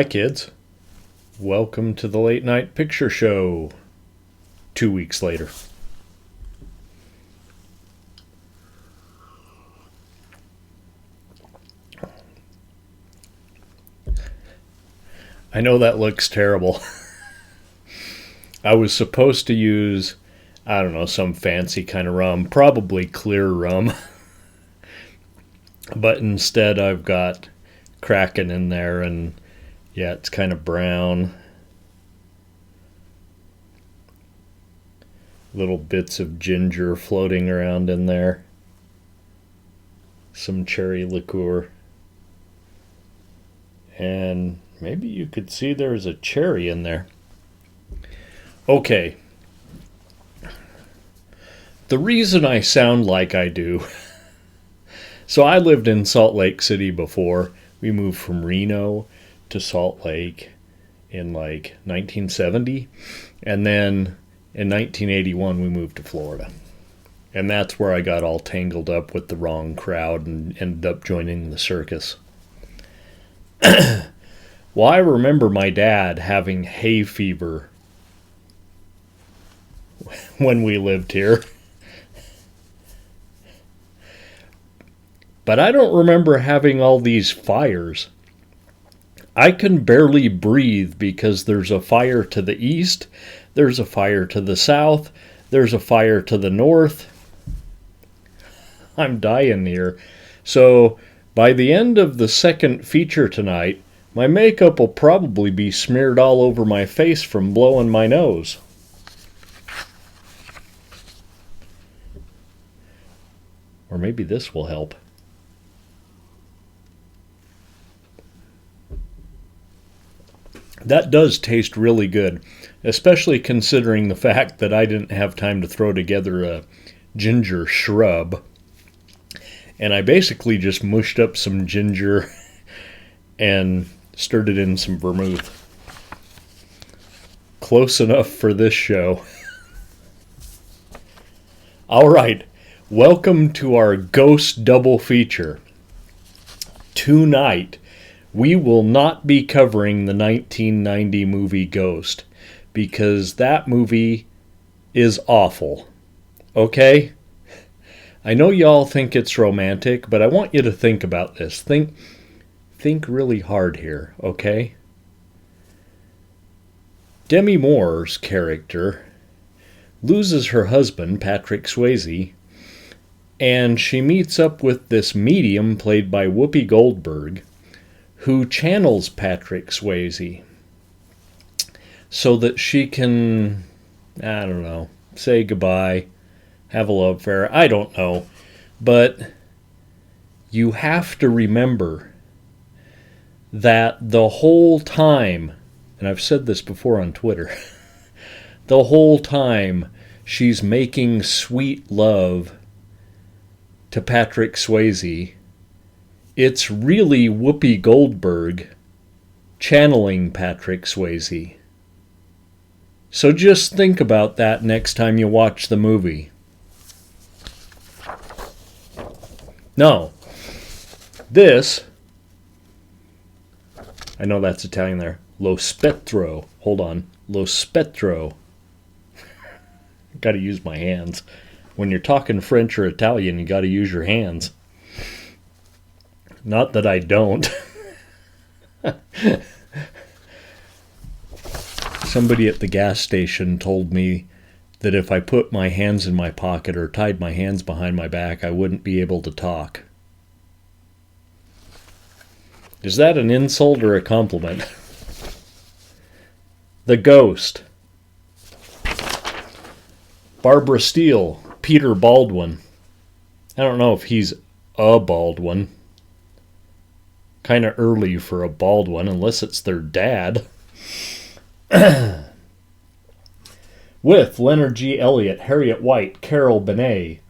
Hi, kids. Welcome to the Late Night Picture Show. 2 weeks later. I know that looks terrible. I was supposed to use, I don't know, some fancy kind of rum, probably clear rum. But instead I've got Kraken in there, and yeah, it's kind of brown. Little bits of ginger floating around in there. Some cherry liqueur. And maybe you could see there's a cherry in there. Okay. The reason I sound like I do. So I lived in Salt Lake City before. We moved from Reno to Salt Lake in like 1970. And then in 1981 we moved to Florida. And that's where I got all tangled up with the wrong crowd and ended up joining the circus. Well, I remember my dad having hay fever when we lived here. But I don't remember having all these fires. I can barely breathe because there's a fire to the east, there's a fire to the south, there's a fire to the north. I'm dying here. So by the end of the second feature tonight, my makeup will probably be smeared all over my face from blowing my nose. Or maybe this will help. That does taste really good, especially considering the fact that I didn't have time to throw together a ginger shrub. And I basically just mushed up some ginger and stirred it in some vermouth. Close enough for this show. All right, welcome to our Ghost double feature. Tonight, we will not be covering the 1990 movie Ghost, because that movie is awful. Okay? I know y'all think it's romantic, but I want you to think about this. Think really hard here, okay? Demi Moore's character loses her husband, Patrick Swayze, and she meets up with this medium played by Whoopi Goldberg, who channels Patrick Swayze so that she can, I don't know, say goodbye, have a love affair, I don't know. But you have to remember that the whole time, and I've said this before on Twitter, the whole time she's making sweet love to Patrick Swayze, it's really Whoopi Goldberg channeling Patrick Swayze. So just think about that next time you watch the movie. No. This, I know that's Italian there, Lo Spettro. Hold on. Lo Spettro. Got to use my hands. When you're talking French or Italian, you got to use your hands. Not that I don't. Somebody at the gas station told me that if I put my hands in my pocket or tied my hands behind my back, I wouldn't be able to talk. Is that an insult or a compliment? The Ghost. Barbara Steele, Peter Baldwin. I don't know if he's a Baldwin. Kind of early for a Baldwin, unless it's their dad. With Leonard G. Elliott, Harriet White, Carol Benet,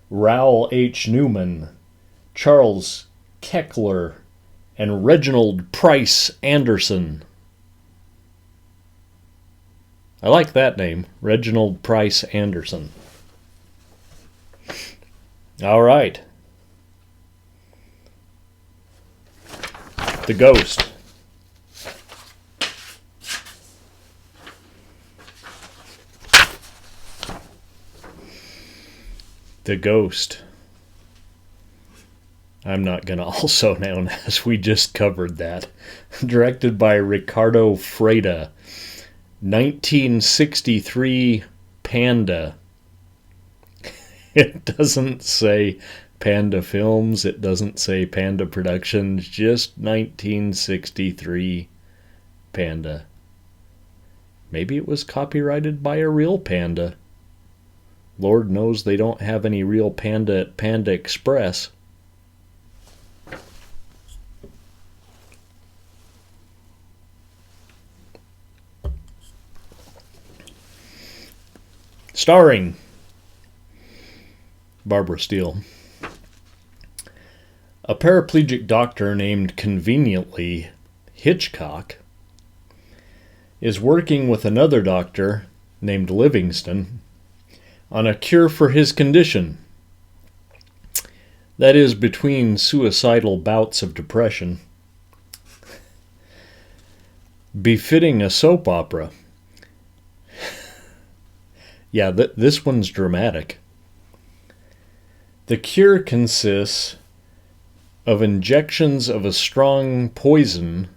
Raoul H. Newman, Charles Keckler, and Reginald Price Anderson. I like that name, Reginald Price Anderson. All right. The Ghost. The Ghost. I'm not going to also noun, as we just covered that. Directed by Ricardo Freda. 1963 Panda. It doesn't say Panda Films. It doesn't say Panda Productions. Just 1963 Panda. Maybe it was copyrighted by a real panda. Lord knows they don't have any real panda at Panda Express. Starring Barbara Steele. A paraplegic doctor named conveniently Hitchcock is working with another doctor named Livingston on a cure for his condition. That is, between suicidal bouts of depression. Befitting a soap opera. Yeah, this one's dramatic. The cure consists of injections of a strong poison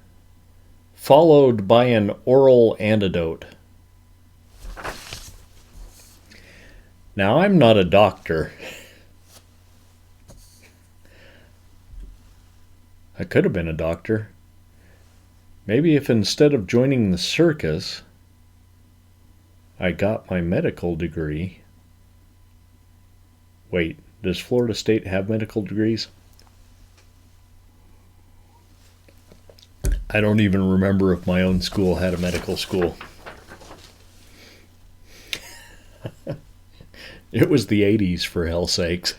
followed by an oral antidote. Now, I'm not a doctor. I could have been a doctor. Maybe if instead of joining the circus, I got my medical degree. Wait, does Florida State have medical degrees? I don't even remember if my own school had a medical school. It was the 80s, for hell's sakes.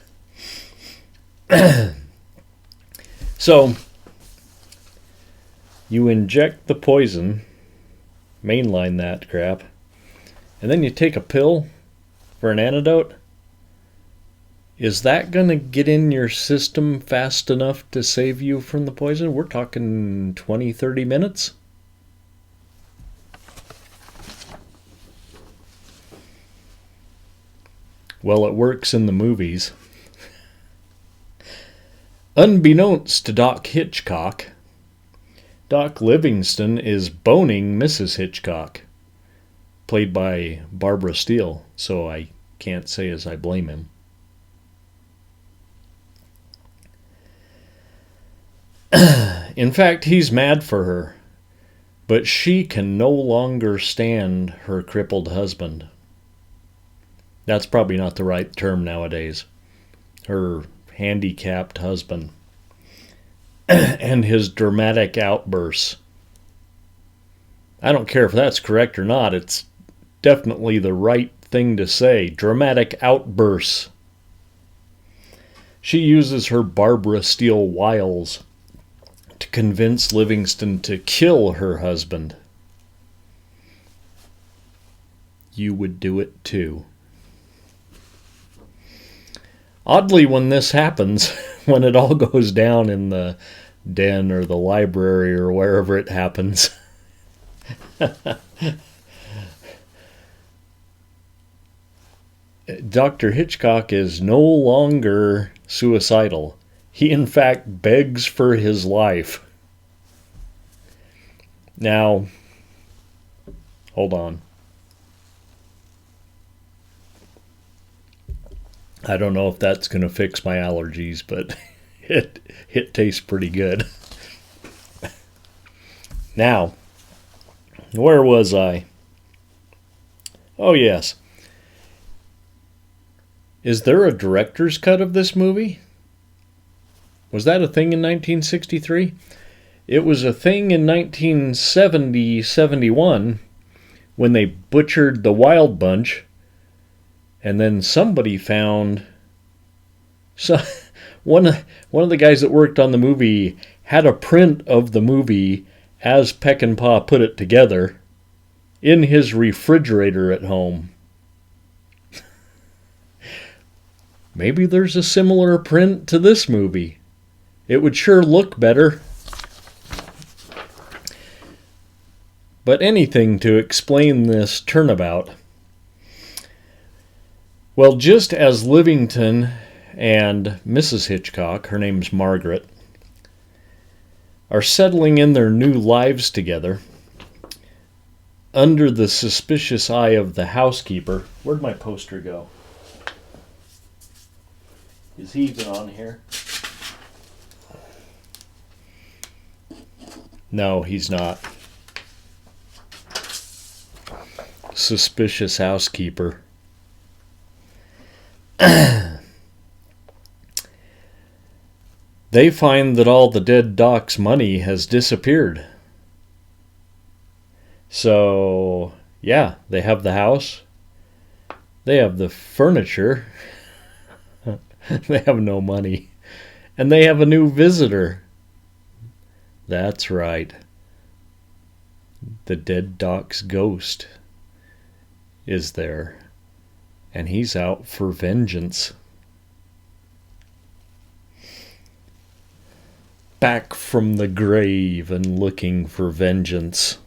So, you inject the poison, mainline that crap, and then you take a pill for an antidote. Is that going to get in your system fast enough to save you from the poison? We're talking 20, 30 minutes? Well, it works in the movies. Unbeknownst to Doc Hitchcock, Doc Livingston is boning Mrs. Hitchcock, played by Barbara Steele, so I can't say as I blame him. In fact, he's mad for her, but she can no longer stand her crippled husband. That's probably not the right term nowadays. Her handicapped husband. And his dramatic outbursts. I don't care if that's correct or not. It's definitely the right thing to say. Dramatic outbursts. She uses her Barbara Steele wiles to convince Livingston to kill her husband. You would do it too. Oddly, when this happens, when it all goes down in the den or the library or wherever it happens, Dr. Hitchcock is no longer suicidal. He, in fact, begs for his life. Now, hold on. I don't know if that's going to fix my allergies, but it tastes pretty good. Now, where was I? Oh, yes. Is there a director's cut of this movie? Was that a thing in 1963? It was a thing in 1970-71 when they butchered the Wild Bunch, and then somebody found... one of the guys that worked on the movie had a print of the movie as Peckinpah put it together in his refrigerator at home. Maybe there's a similar print to this movie. It would sure look better. But anything to explain this turnabout. Well, just as Livington and Mrs. Hitchcock, her name's Margaret, are settling in their new lives together, under the suspicious eye of the housekeeper. Where'd my poster go? Is he even on here? No, he's not. Suspicious housekeeper. They find that all the dead Doc's money has disappeared. So, yeah, they have the house. They have the furniture. They have no money. And they have a new visitor. That's right. The dead Doc's ghost is there. And he's out for vengeance. Back from the grave and looking for vengeance.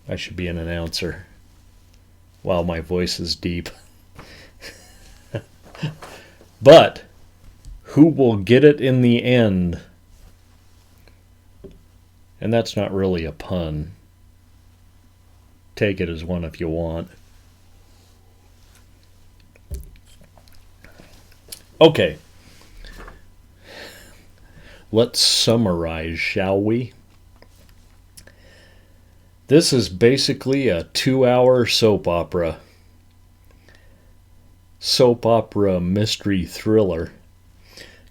I should be an announcer. Wow, my voice is deep. But who will get it in the end? And that's not really a pun. Take it as one if you want. Okay. Let's summarize, shall we? This is basically a 2-hour soap opera. Soap opera mystery thriller,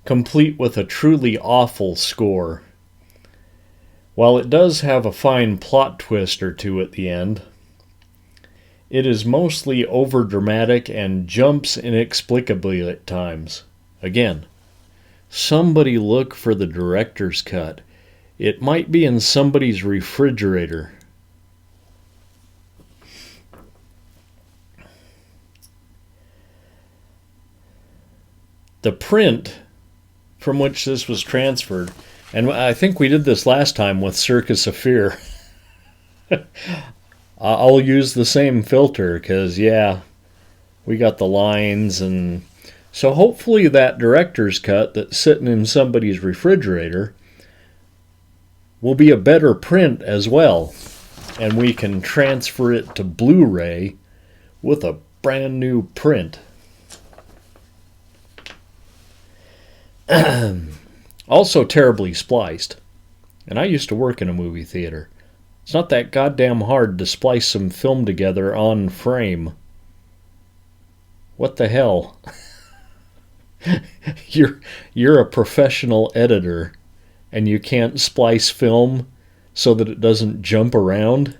complete with a truly awful score. While it does have a fine plot twist or two at the end, it is mostly overdramatic and jumps inexplicably at times. Again, somebody look for the director's cut. It might be in somebody's refrigerator. The print from which this was transferred, and I think we did this last time with Circus of Fear. I'll use the same filter because, yeah, we got the lines, and so hopefully that director's cut that's sitting in somebody's refrigerator will be a better print as well, and we can transfer it to Blu-ray with a brand new print. Also terribly spliced. And I used to work in a movie theater. It's not that goddamn hard to splice some film together on frame. What the hell? You're a professional editor and you can't splice film so that it doesn't jump around?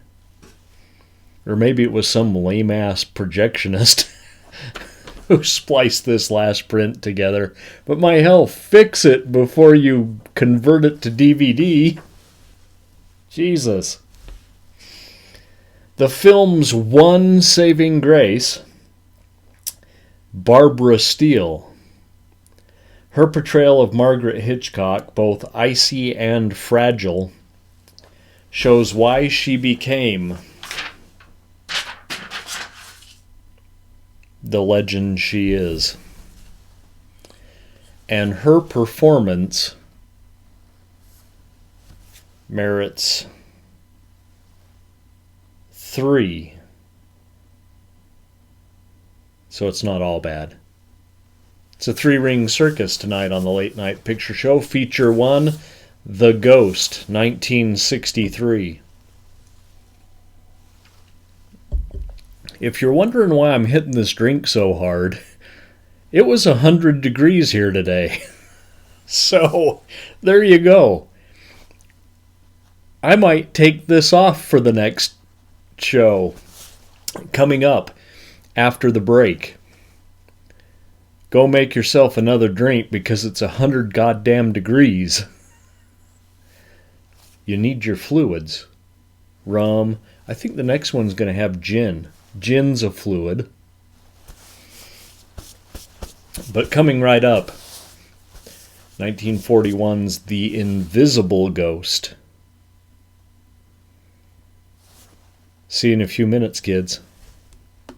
Or maybe it was some lame-ass projectionist who spliced this last print together. But my hell, fix it before you convert it to DVD. Jesus. The film's one saving grace, Barbara Steele. Her portrayal of Margaret Hitchcock, both icy and fragile, shows why she became the legend she is. And her performance merits 3. So it's not all bad. It's a 3-ring circus tonight on the Late Night Picture Show. Feature 1, The Ghost, 1963. If you're wondering why I'm hitting this drink so hard, it was 100 degrees here today. So, there you go. I might take this off for the next show coming up after the break. Go make yourself another drink because it's 100 goddamn degrees. You need your fluids. Rum. I think the next one's going to have gin. Gin's a fluid. But coming right up, 1941's The Invisible Ghost. See you in a few minutes, kids.